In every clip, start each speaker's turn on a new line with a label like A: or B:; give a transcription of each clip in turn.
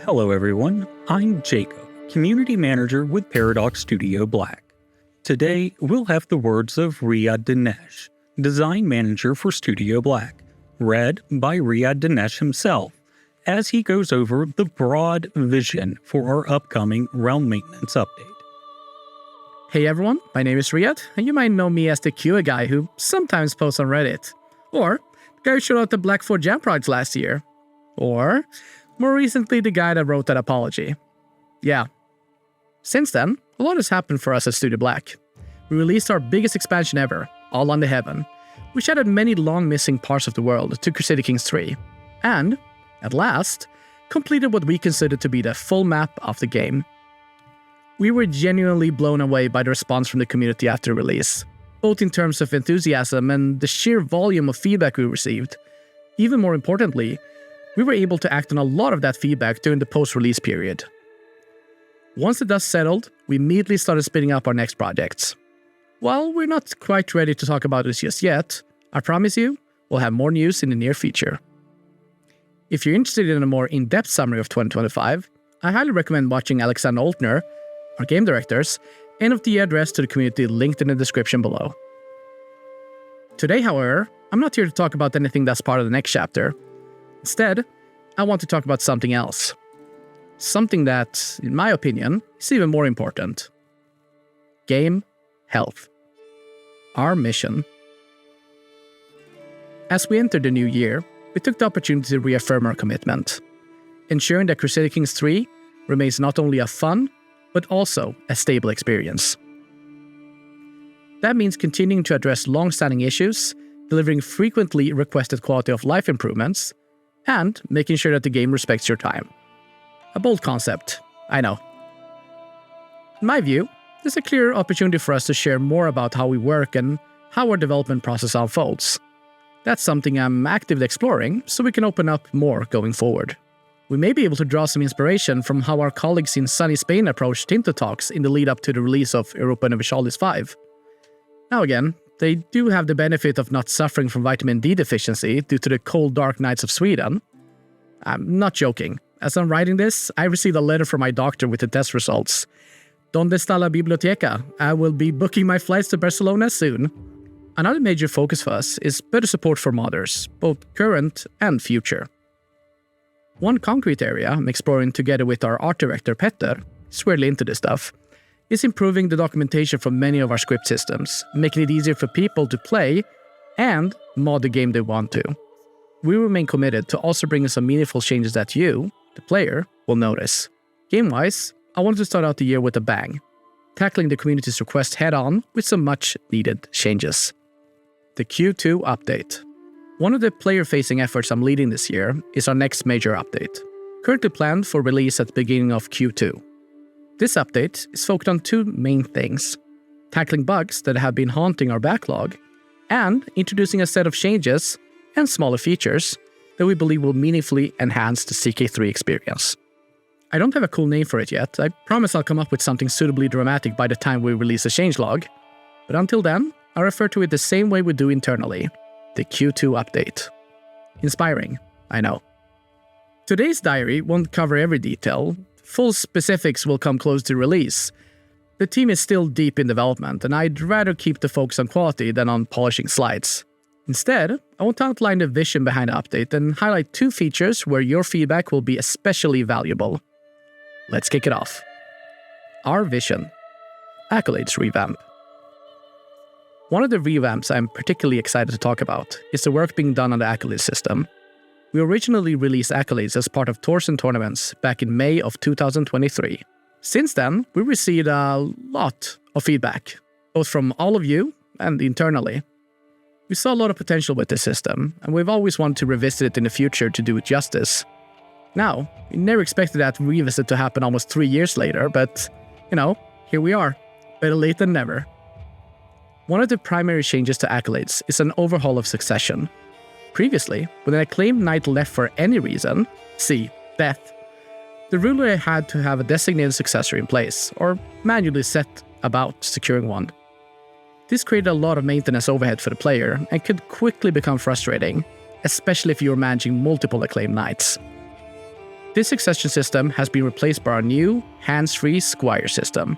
A: Hello everyone, I'm Jacob, Community Manager with Paradox Studio Black. Today, we'll have the words of Riad Deneche, Design Manager for Studio Black, read by Riad Deneche himself, as he goes over the broad vision for our upcoming realm maintenance update.
B: Hey everyone, my name is Riad, and you might know me as the QA guy who sometimes posts on Reddit, or the guy who showed out the Black 4 Jam projects last year, or more recently the guy that wrote that apology. Yeah. Since then, a lot has happened for us at Studio Black. We released our biggest expansion ever, All Under Heaven, which added many long-missing parts of the world to Crusader Kings 3, and, at last, completed what we considered to be the full map of the game. We were genuinely blown away by the response from the community after release, both in terms of enthusiasm and the sheer volume of feedback we received. Even more importantly, we were able to act on a lot of that feedback during the post-release period. Once the dust settled, we immediately started spinning up our next projects. While we're not quite ready to talk about this just yet, I promise you, we'll have more news in the near future. If you're interested in a more in-depth summary of 2025, I highly recommend watching Alexander Altner, our game director's, end of the year address to the community linked in the description below. Today, however, I'm not here to talk about anything that's part of the next chapter. Instead, I want to talk about something else. Something that, in my opinion, is even more important. Game health. Our mission. As we entered the new year, we took the opportunity to reaffirm our commitment, ensuring that Crusader Kings 3 remains not only a fun, but also a stable experience. That means continuing to address long-standing issues, delivering frequently requested quality of life improvements, and making sure that the game respects your time. A bold concept, I know. In my view, there's a clear opportunity for us to share more about how we work and how our development process unfolds. That's something I'm actively exploring, so we can open up more going forward. We may be able to draw some inspiration from how our colleagues in sunny Spain approached Tinto Talks in the lead-up to the release of Europa Universalis 5. Now again, they do have the benefit of not suffering from vitamin D deficiency due to the cold dark nights of Sweden. I'm not joking. As I'm writing this, I received a letter from my doctor with the test results. Donde está la biblioteca? I will be booking my flights to Barcelona soon. Another major focus for us is better support for modders, both current and future. One concrete area I'm exploring together with our art director Petter, he's really into this stuff, is improving the documentation for many of our script systems, making it easier for people to play and mod the game they want to. We remain committed to also bringing some meaningful changes that you, the player, will notice. Game-wise, I wanted to start out the year with a bang, tackling the community's request head-on with some much-needed changes. The Q2 update. One of the player-facing efforts I'm leading this year is our next major update, currently planned for release at the beginning of Q2. This update is focused on two main things: tackling bugs that have been haunting our backlog, and introducing a set of changes and smaller features that we believe will meaningfully enhance the CK3 experience. I don't have a cool name for it yet. I promise I'll come up with something suitably dramatic by the time we release a changelog. But until then, I'll refer to it the same way we do internally, the Q2 update. Inspiring, I know. Today's diary won't cover every detail. Full specifics will come close to release. The team is still deep in development, and I'd rather keep the focus on quality than on polishing slides. Instead, I want to outline the vision behind the update and highlight two features where your feedback will be especially valuable. Let's kick it off. Our vision. Accolades revamp. One of the revamps I'm particularly excited to talk about is the work being done on the Accolades system. We originally released Accolades as part of tours and tournaments back in May of 2023. Since then, we received a lot of feedback, both from all of you and internally. We saw a lot of potential with this system, and we've always wanted to revisit it in the future to do it justice. Now, we never expected that revisit to happen almost 3 years later, but, here we are. Better late than never. One of the primary changes to Accolades is an overhaul of succession. Previously, when an acclaimed knight left for any reason, see, death, the ruler had to have a designated successor in place, or manually set about securing one. This created a lot of maintenance overhead for the player and could quickly become frustrating, especially if you were managing multiple acclaimed knights. this succession system has been replaced by our new, hands-free Squire system.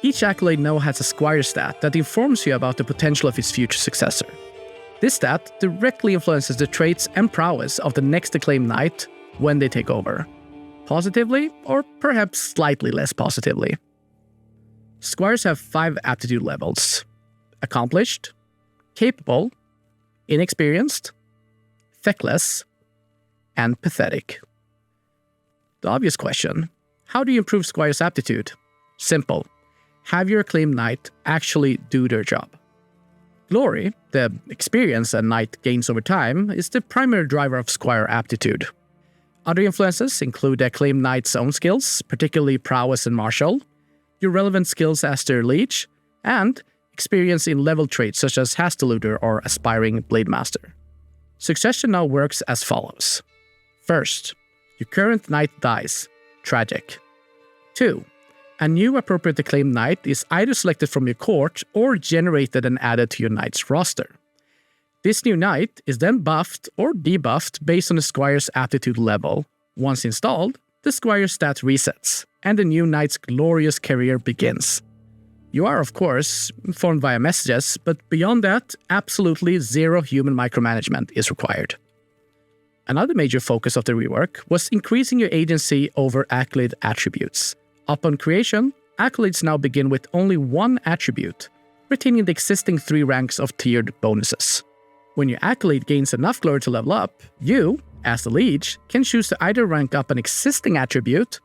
B: Each Accolade now has a Squire stat that informs you about the potential of its future successor. This stat directly influences the traits and prowess of the next acclaimed knight when they take over, positively or perhaps slightly less positively. Squires have 5 aptitude levels: accomplished, capable, inexperienced, feckless, and pathetic. The obvious question: how do you improve Squire's aptitude? Simple. Have your acclaimed knight actually do their job. Glory, the experience a knight gains over time, is the primary driver of Squire aptitude. Other influences include the acclaimed knight's own skills, particularly prowess and martial, your relevant skills as their liege, and experience in level traits such as Hasteluder or Aspiring Blade Master. Succession now works as follows. First, your current knight dies. Tragic. 2. A new appropriate acclaimed knight is either selected from your court or generated and added to your knight's roster. This new knight is then buffed or debuffed based on the Squire's aptitude level. Once installed, the Squire's stat resets, and the new knight's glorious career begins. You are, of course, informed via messages, but beyond that, absolutely zero human micromanagement is required. Another major focus of the rework was increasing your agency over accolade attributes. Upon creation, accolades now begin with only one attribute, retaining the existing 3 ranks of tiered bonuses. When your accolade gains enough glory to level up, you, as the liege, can choose to either rank up an existing attribute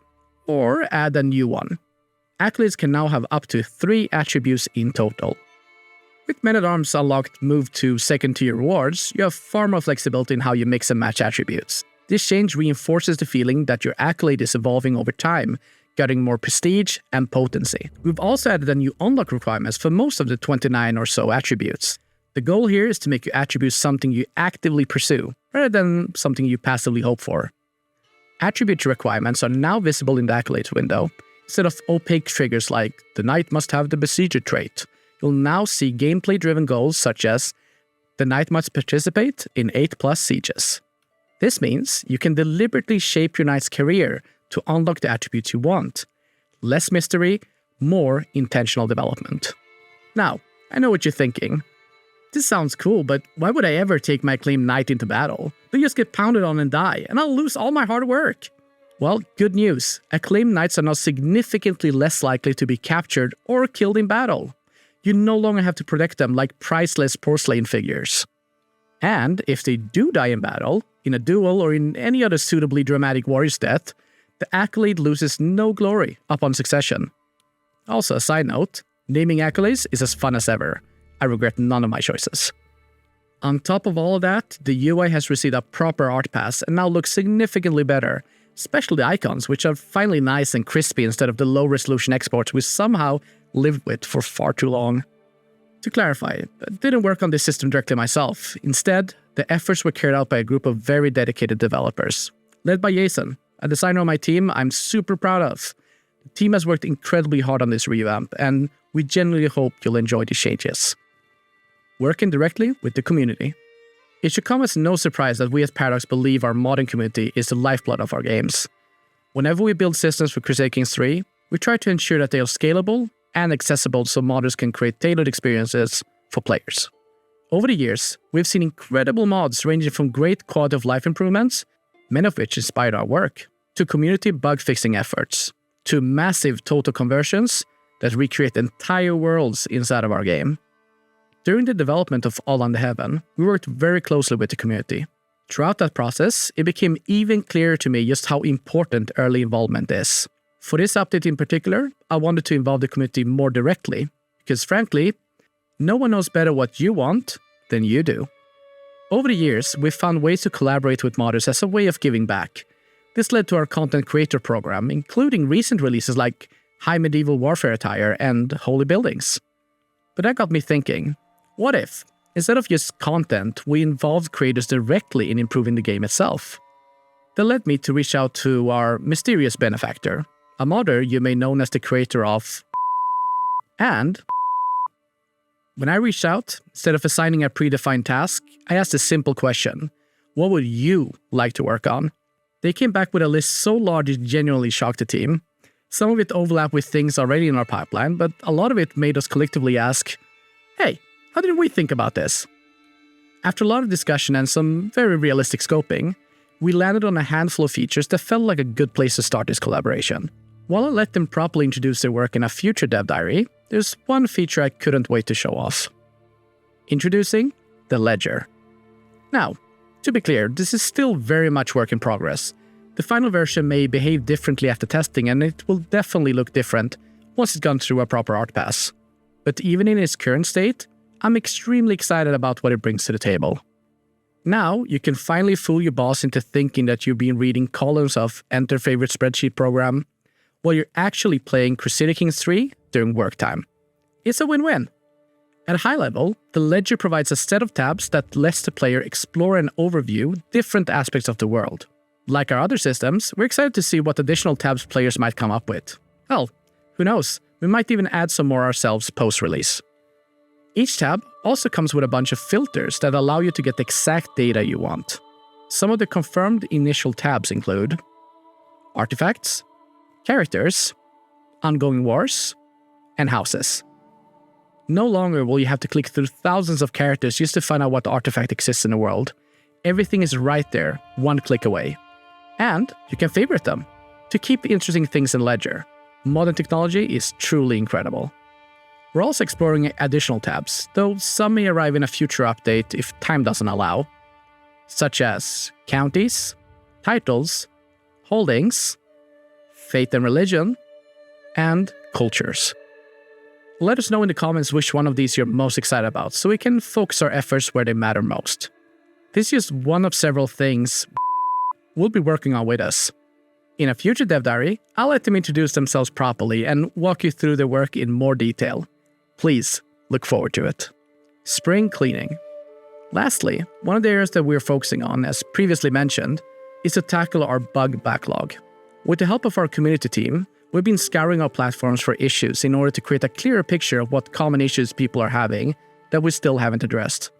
B: or add a new one. Accolades can now have up to 3 attributes in total. With Men-at-Arms unlocked move to second-tier rewards, you have far more flexibility in how you mix and match attributes. This change reinforces the feeling that your accolade is evolving over time, getting more prestige and potency. We've also added a new unlock requirements for most of the 29 or so attributes. The goal here is to make your attributes something you actively pursue, rather than something you passively hope for. Attribute requirements are now visible in the accolades window. Instead of opaque triggers like, the knight must have the besieger trait, you'll now see gameplay-driven goals such as, the knight must participate in 8+ sieges. This means you can deliberately shape your knight's career to unlock the attributes you want. Less mystery, more intentional development. Now, I know what you're thinking. This sounds cool, but why would I ever take my acclaimed knight into battle? They just get pounded on and die, and I'll lose all my hard work. Well, good news. Acclaimed knights are now significantly less likely to be captured or killed in battle. You no longer have to protect them like priceless porcelain figures. And if they do die in battle, in a duel or in any other suitably dramatic warrior's death, the accolade loses no glory upon succession. Also, a side note, naming accolades is as fun as ever. I regret none of my choices. On top of all of that, the UI has received a proper art pass and now looks significantly better, especially the icons, which are finally nice and crispy instead of the low-resolution exports we somehow lived with for far too long. To clarify, I didn't work on this system directly myself. Instead, the efforts were carried out by a group of very dedicated developers, led by Jason, a designer on my team I'm super proud of. The team has worked incredibly hard on this revamp, and we genuinely hope you'll enjoy the changes. Working directly with the community. It should come as no surprise that we at Paradox believe our modding community is the lifeblood of our games. Whenever we build systems for Crusader Kings 3, we try to ensure that they are scalable and accessible so modders can create tailored experiences for players. Over the years, we've seen incredible mods ranging from great quality of life improvements, many of which inspired our work, to community bug fixing efforts, to massive total conversions that recreate entire worlds inside of our game. During the development of All Under Heaven, we worked very closely with the community. Throughout that process, it became even clearer to me just how important early involvement is. For this update in particular, I wanted to involve the community more directly, because frankly, no one knows better what you want than you do. Over the years, we've found ways to collaborate with modders as a way of giving back. This led to our content creator program, including recent releases like High Medieval Warfare Attire and Holy Buildings. But that got me thinking, what if, instead of just content, we involved creators directly in improving the game itself? That led me to reach out to our mysterious benefactor, a modder you may know as the creator of... And when I reached out, instead of assigning a predefined task, I asked a simple question. What would you like to work on? They came back with a list so large it genuinely shocked the team. Some of it overlapped with things already in our pipeline, but a lot of it made us collectively ask, hey, how did we think about this? After a lot of discussion and some very realistic scoping, we landed on a handful of features that felt like a good place to start this collaboration. While I let them properly introduce their work in a future dev diary, there's one feature I couldn't wait to show off. Introducing the Ledger. Now, to be clear, this is still very much work in progress. The final version may behave differently after testing, and it will definitely look different once it's gone through a proper art pass. But even in its current state, I'm extremely excited about what it brings to the table. Now, you can finally fool your boss into thinking that you've been reading columns of Enter Favorite Spreadsheet Program while you're actually playing Crusader Kings 3 during work time. It's a win-win. At a high level, the Ledger provides a set of tabs that lets the player explore and overview different aspects of the world. Like our other systems, we're excited to see what additional tabs players might come up with. Hell, who knows, we might even add some more ourselves post-release. Each tab also comes with a bunch of filters that allow you to get the exact data you want. Some of the confirmed initial tabs include artifacts, characters, ongoing wars, and houses. No longer will you have to click through thousands of characters just to find out what artifact exists in the world. Everything is right there, one click away. And you can favorite them to keep interesting things in Ledger. Modern technology is truly incredible. We're also exploring additional tabs, though some may arrive in a future update if time doesn't allow, such as counties, titles, holdings, faith and religion, and cultures. Let us know in the comments which one of these you're most excited about so we can focus our efforts where they matter most. This is just one of several things we'll be working on with us. In a future dev diary, I'll let them introduce themselves properly and walk you through their work in more detail. Please look forward to it. Spring cleaning. Lastly, one of the areas that we're focusing on, as previously mentioned, is to tackle our bug backlog. With the help of our community team, we've been scouring our platforms for issues in order to create a clearer picture of what common issues people are having that we still haven't addressed.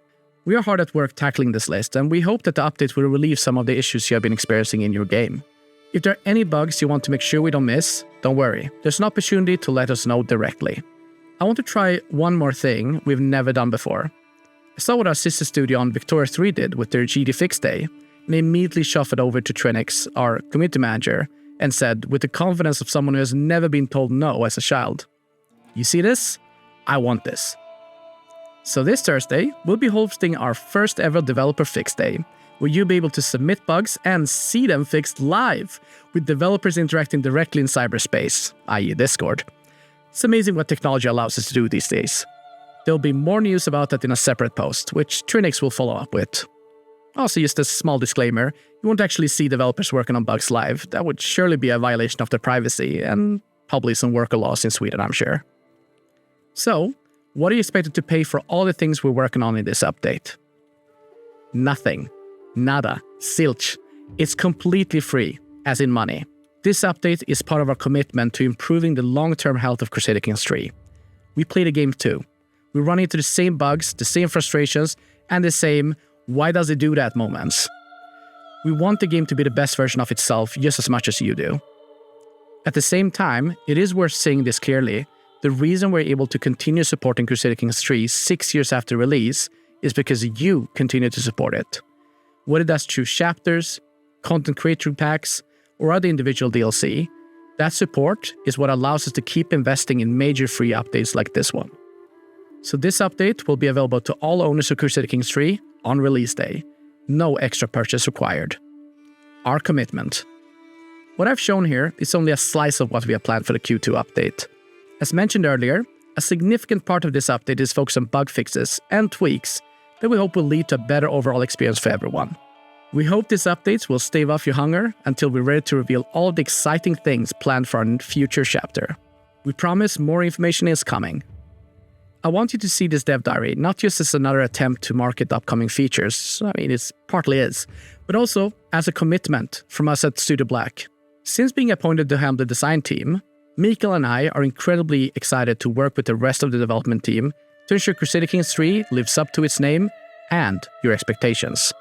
B: We are hard at work tackling this list, and we hope that the update will relieve some of the issues you have been experiencing in your game. If there are any bugs you want to make sure we don't miss, don't worry, there's an opportunity to let us know directly. I want to try one more thing we've never done before. I saw what our sister studio on Victoria 3 did with their GD Fix Day, and immediately shoved it over to Trinix, our community manager, and said, with the confidence of someone who has never been told no as a child, "You see this? I want this." So this Thursday, we'll be hosting our first ever Developer Fix Day, where you'll be able to submit bugs and see them fixed live, with developers interacting directly in cyberspace, i.e. Discord. It's amazing what technology allows us to do these days. There'll be more news about that in a separate post, which Trinix will follow up with. Also, just a small disclaimer, you won't actually see developers working on bugs live. That would surely be a violation of their privacy, and probably some worker laws in Sweden, I'm sure. So, what are you expected to pay for all the things we're working on in this update? Nothing. Nada. Zilch. It's completely free, as in money. This update is part of our commitment to improving the long-term health of Crusader Kings 3. We play the game too. We run into the same bugs, the same frustrations, and the same "why does it do that" moments. We want the game to be the best version of itself just as much as you do. At the same time, it is worth saying this clearly, the reason we're able to continue supporting Crusader Kings 3 6 years after release is because you continue to support it. Whether that's through chapters, content creator packs, or other individual DLC, that support is what allows us to keep investing in major free updates like this one. So this update will be available to all owners of Crusader Kings 3 on release day. No extra purchase required. Our commitment. What I've shown here is only a slice of what we have planned for the Q2 update. As mentioned earlier, a significant part of this update is focused on bug fixes and tweaks that we hope will lead to a better overall experience for everyone. We hope these updates will stave off your hunger until we're ready to reveal all the exciting things planned for our future chapter. We promise more information is coming. I want you to see this dev diary not just as another attempt to market upcoming features, I mean it partly is, but also as a commitment from us at Studio Black. Since being appointed to helm the design team, Mikael and I are incredibly excited to work with the rest of the development team to ensure Crusader Kings 3 lives up to its name and your expectations.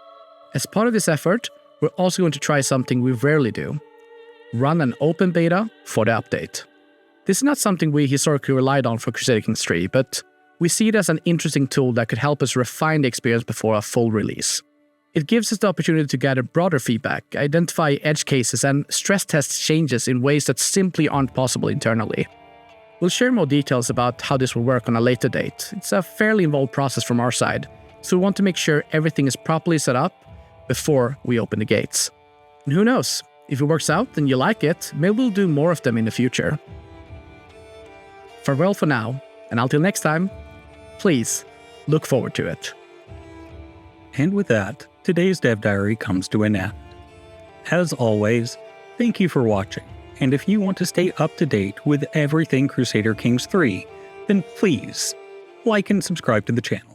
B: As part of this effort, we're also going to try something we rarely do: run an open beta for the update. This is not something we historically relied on for Crusader Kings 3, but we see it as an interesting tool that could help us refine the experience before a full release. It gives us the opportunity to gather broader feedback, identify edge cases, and stress test changes in ways that simply aren't possible internally. We'll share more details about how this will work on a later date. It's a fairly involved process from our side, so we want to make sure everything is properly set up before we open the gates. And who knows, if it works out and you like it, maybe we'll do more of them in the future. Farewell for now, and until next time, please look forward to it.
A: And with that, today's Dev Diary comes to an end. As always, thank you for watching, and if you want to stay up to date with everything Crusader Kings 3, then please like and subscribe to the channel.